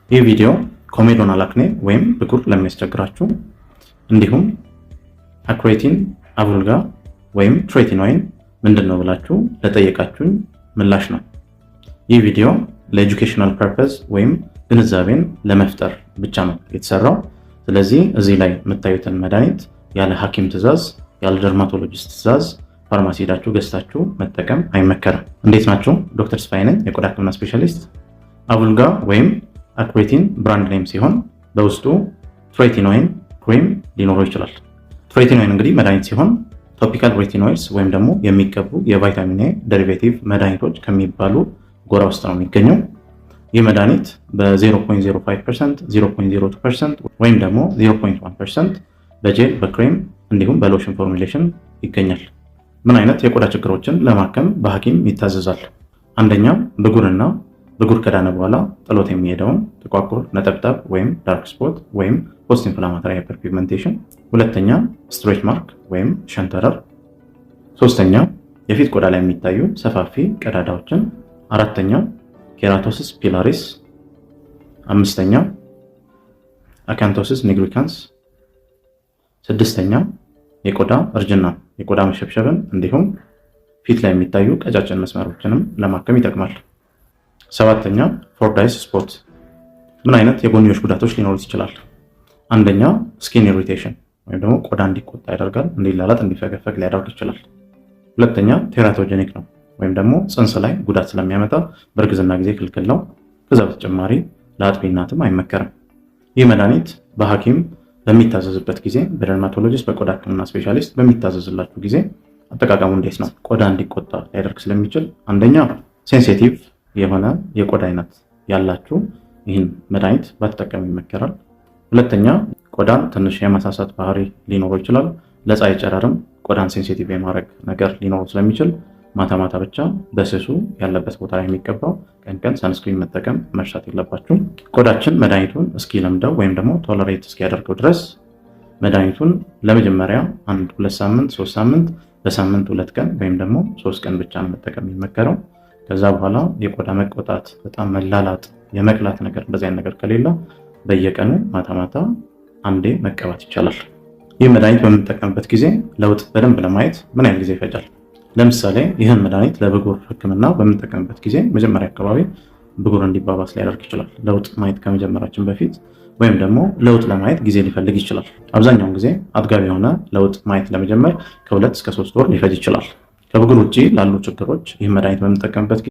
ይህ ቪዲዮ ኮሜዶናል አክኔ ወይም ብጉር ለሚያስቸግራችሁ እንዲሁም አክሬቲን አቡልጋ ወይም ትሬቲኖይን ምንድነው ብላችሁ ለጠየቃችሁኝ ምላሽ ነው። ይህ ቪዲዮ ለኤጁኬሽናል ፐርፐዝ ወይም ግንዛቤን ለመፍጠር ብቻ ነው የተሰራው። ስለዚህ እዚህ ላይ የምታዩትን መድኃኒት ያለ ሐኪም ትዕዛዝ ያለ ደርማቶሎጂስት ትዕዛዝ ፋርማሲ ሄዳችሁ ገዝታችሁ መጠቀም አይመከርም። እንዴት ናችሁ? ዶክተር ስፋይ ነኝ፣ የቆዳ ህክምና ስፔሻሊስት። አቡልጋ ወይም አክሬቲን ብራንድ ኔም ሲሆን በውስጡ ትሬቲኖይን ክሬም ሊኖረው ይችላል። ትሬቲኖይን እንግዲህ መድኃኒት ሲሆን ቶፒካል ሬቲኖይድስ ወይም ደግሞ የሚቀቡ የቫይታሚን ኤ ደሪቬቲቭ መድኃኒቶች ከሚባሉ ጎራ ውስጥ ነው የሚገኘው። ይህ መድኃኒት በ0.05%፣ 0.02% ወይም ደግሞ 0.1% በጄል በክሬም እንዲሁም በሎሽን ፎርሙሌሽን ይገኛል። ምን አይነት የቆዳ ችግሮችን ለማከም በሐኪም ይታዘዛል? አንደኛው ብጉርና ብጉር ከዳነ በኋላ ጥሎት የሚሄደውን ጥቋቁር ነጠብጣብ ወይም ዳርክ ስፖት ወይም ፖስት ኢንፍላማቶሪ ሃይፐርፒግመንቴሽን፣ ሁለተኛ ስትሬች ማርክ ወይም ሸንተረር፣ ሶስተኛ የፊት ቆዳ ላይ የሚታዩ ሰፋፊ ቀዳዳዎችን፣ አራተኛው ኬራቶሲስ ፒላሪስ፣ አምስተኛው አካንቶሲስ ኒግሪካንስ፣ ስድስተኛው የቆዳ እርጅና የቆዳ መሸብሸብን እንዲሁም ፊት ላይ የሚታዩ ቀጫጭን መስመሮችንም ለማከም ይጠቅማል። ሰባተኛ ፎርዳይስ ስፖት። ምን አይነት የጎንዮሽ ጉዳቶች ሊኖሩት ይችላል? አንደኛ ስኪን ኢሪቴሽን ወይም ደግሞ ቆዳ እንዲቆጣ ያደርጋል፣ እንዲላላጥ እንዲፈገፈግ ሊያደርግ ይችላል። ሁለተኛ ቴራቶጀኒክ ነው ወይም ደግሞ ጽንስ ላይ ጉዳት ስለሚያመጣ በእርግዝና ጊዜ ክልክል ነው። ከዛ በተጨማሪ ለአጥቢ እናትም አይመከርም። ይህ መድኃኒት በሐኪም በሚታዘዝበት ጊዜ በደርማቶሎጂስት በቆዳ ህክምና ስፔሻሊስት በሚታዘዝላችሁ ጊዜ አጠቃቀሙ እንዴት ነው? ቆዳ እንዲቆጣ ሊያደርግ ስለሚችል አንደኛ ሴንሲቲቭ የሆነ የቆዳ አይነት ያላችሁ ይህን መድኃኒት ባትጠቀሙ ይመከራል። ሁለተኛ ቆዳን ትንሽ የማሳሳት ባህሪ ሊኖረው ይችላል። ለፀሐይ ጨረርም ቆዳን ሴንሲቲቭ የማድረግ ነገር ሊኖረው ስለሚችል ማታ ማታ ብቻ በስሱ ያለበት ቦታ ላይ የሚቀባው፣ ቀን ቀን ሰንስክሪን መጠቀም መርሳት የለባችሁም። ቆዳችን መድኃኒቱን እስኪለምደው ወይም ደግሞ ቶለሬት እስኪያደርገው ድረስ መድኃኒቱን ለመጀመሪያ 2 ሳምንት 3 ሳምንት በሳምንት 2 ቀን ወይም ደግሞ 3 ቀን ብቻ ነው መጠቀም የሚመከረው። ከዛ በኋላ የቆዳ መቆጣት፣ በጣም መላላጥ፣ የመቅላት ነገር እንደዚህ አይነት ነገር ከሌለ በየቀኑ ማታ ማታ አንዴ መቀባት ይቻላል። ይህ መድኃኒት በምንጠቀምበት ጊዜ ለውጥ በደንብ ለማየት ምን ያህል ጊዜ ይፈጃል? ለምሳሌ ይህን መድኃኒት ለብጉር ህክምና በምንጠቀምበት ጊዜ መጀመሪያ አካባቢ ብጉር እንዲባባስ ሊያደርግ ይችላል። ለውጥ ማየት ከመጀመራችን በፊት ወይም ደግሞ ለውጥ ለማየት ጊዜ ሊፈልግ ይችላል። አብዛኛውን ጊዜ አጥጋቢ የሆነ ለውጥ ማየት ለመጀመር ከ2 እስከ 3 ወር ሊፈጅ ይችላል። ከብጉር ውጭ ላሉ ችግሮች ይህ መድኃኒት በምንጠቀምበት